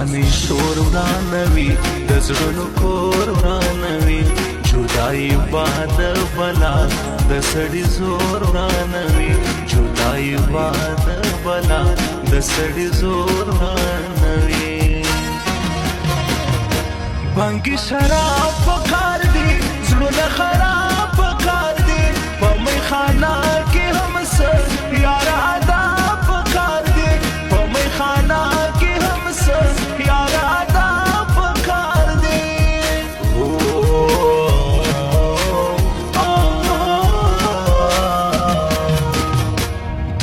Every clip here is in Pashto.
اسماني شور ورانوي د زړونو کور ورانوي جدائی باد بلا د سړي زور ورانوي جدائی باد بلا د سړي زور ورانوي بانګي شراب پکار دي زړونه خراب پکار دي په میخانه کې هم سر یار ادا پکار دي په میخانه کې هم سر یار ادا پکار دي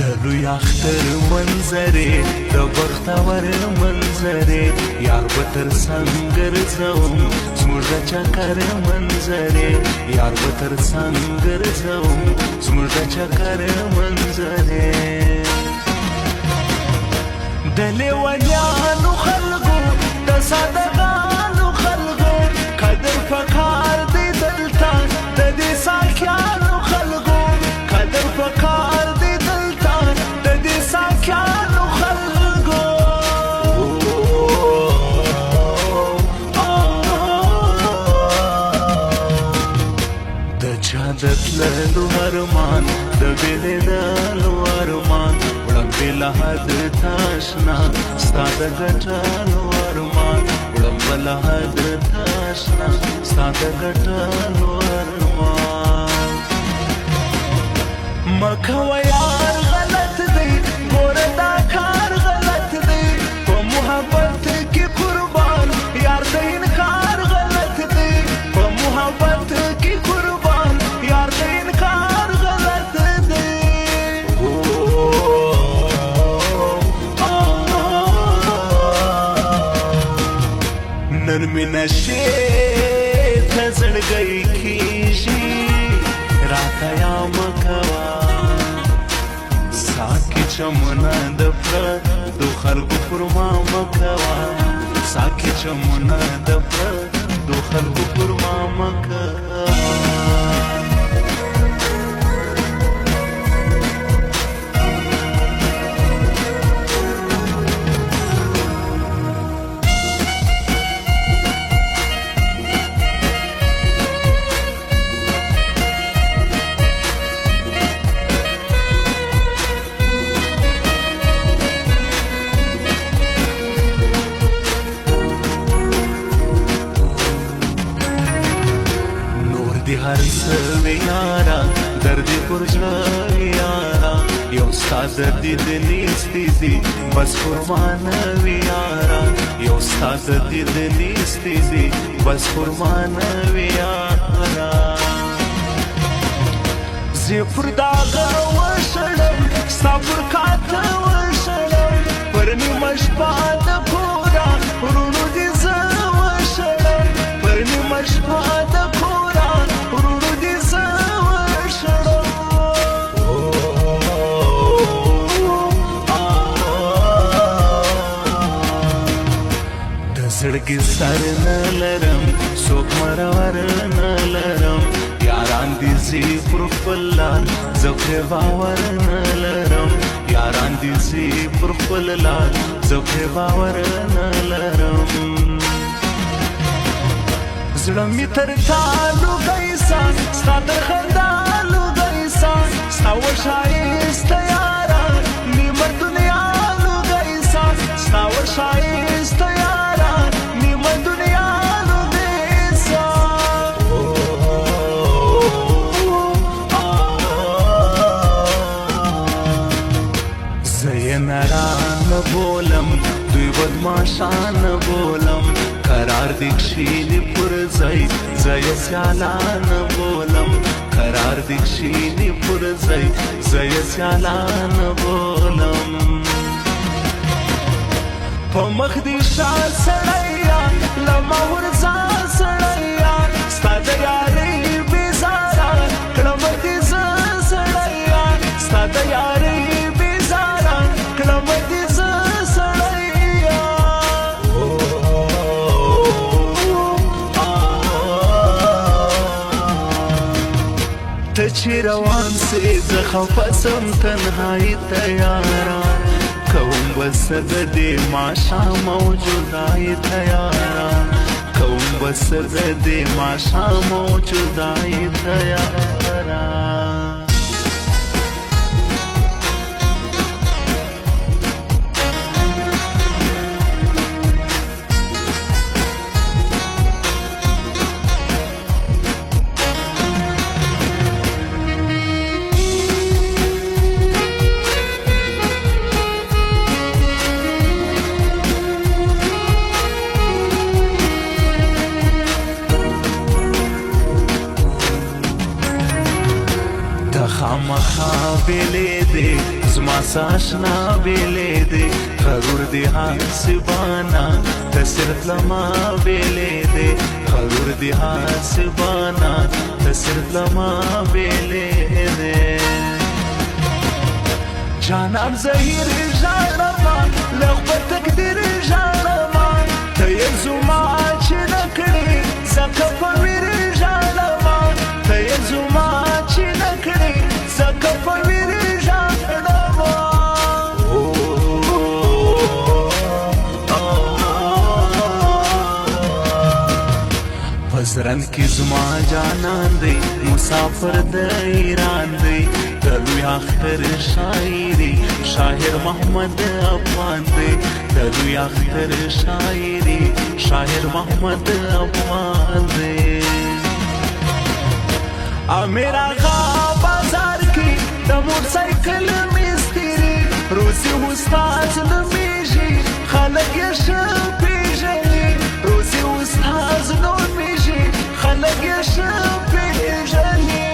دلو اختر منظره د بختور منظره یار بتر سنگر زوم زموږ د چکر منظره یار بتر سنگر زوم زموږ د چکر منظره د لیونیانو خلکو د صادقانو خلکو قدر پکار دی دلته د دې ساکیانو خلکو قدر پکار دی دلته د دې ساکیانو خلکو د جادت لالو ارمان د بیلیدالو ارمان وړم بلا حد تاشنا ستا د ګټلو ارمان وړم بلا حد تاشنا ستا د ګټلو ارمان مکوه یار غلط دی ګوره دا کار غلط دی په محبت کې قربان یار د انکار غلط دی په محبت کې قربان یار د انکار غلط دی نن می نشې ته زړګی کیږي راته یا مکوا ساکي چمونه د پردو خلکو پر ما مکوا ساکي چمونه د پردو خلکو پر ما مکوا هر څه یارا درد پر زړه یارا یو ستا درد دې نیستی دي بس قربان وي یارا یو ستا درد دې نیستی دي بس قربان وي یارا زه پر داغه وشړم ستا پر کاته وشړم پر نیمه شپه د پورا ورونو دې زه وشړم پر نیمه شپه د پورا زړګي سر نه لرم څوک مرور نه لرم یاران دي زی پر خپل لار زه پرې باور نه لرم یاران دي زی پر خپل لار زه پرې باور نه لرم زړه مې تر تا لوګی سا ستا تر خندا لوګی سا ستا وښایسته یاره نیمه دنیا لوګی سا ستا وښایسته یاره نیمه دنیا لوګی سا زه یې نرانه بولم دوی بدماشانه بولم قرار دی کښینی پر ځای زه یې سیالانه بولم قرار دی کښینی پر ځای زه یې سیالانه بولم په مخ دې شا سړیا له ما ورځه سړیا ستا د یارۍ بېزاره کړمه دې زه سړیا ستا د یارۍ بېزاره کړمه دې زه سړیا ته چې روان سې زه خفه سم تنهایي ته یاره کوم بس د دې ماښام او جدای تیارا کوم بس د دې ماښام او جدای تیارا خامخا بیلې دې زما ساشنا بیلې دې غرور دې حسبانا تصرف لما بیلې دې غرور دې حسبانا تصرف لما بیلې دې جانان زهیر ژړما لغبه تقدیر ژړما ته یې زما چې نه کړې زکه په ویر ژړما ته یې زما چې نه کړې زکه په ویر ژړما پزرن کې زما جانان دی مسافر د ایران دی د لوی اختر شاعري شاعر محمد افغان دی د لوی اختر شاعري شاعر محمد افغان دی امیر آغا بازار کی د موټرسایکل مستری روزي استاد نومیږي خلک یې ښه پیژني روزي استاد نومیږي خلک یې ښه پیژني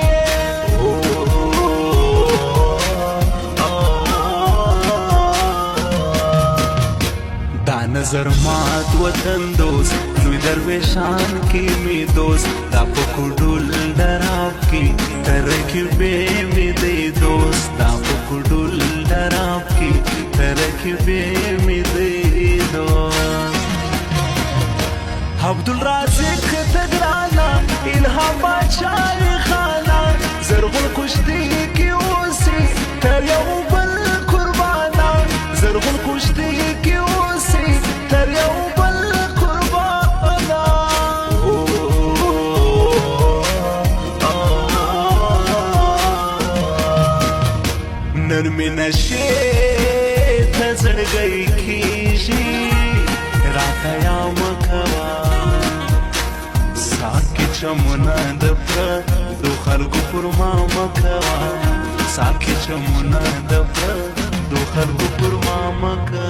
دا نظر مات وطن دوست لوی درویشان کی می دوست دا پکوډول دراب کی ترکیبې می دی دوست دا پکوډول دراب کی ترکیبې می دی دوست عبدالرازق تګرانا الهام باچای خانا زرغون کشتی کی اوسی تر یو بل قربانا زرغون کشتی کی اوسی تر یو بل قربانا نن می نشي ته زړګی کیږي راته یا مکوا ساکي چمونه د پردو خلکو پر ما مکوا ساکي چمونه د پردو خلکو پر ما مکوا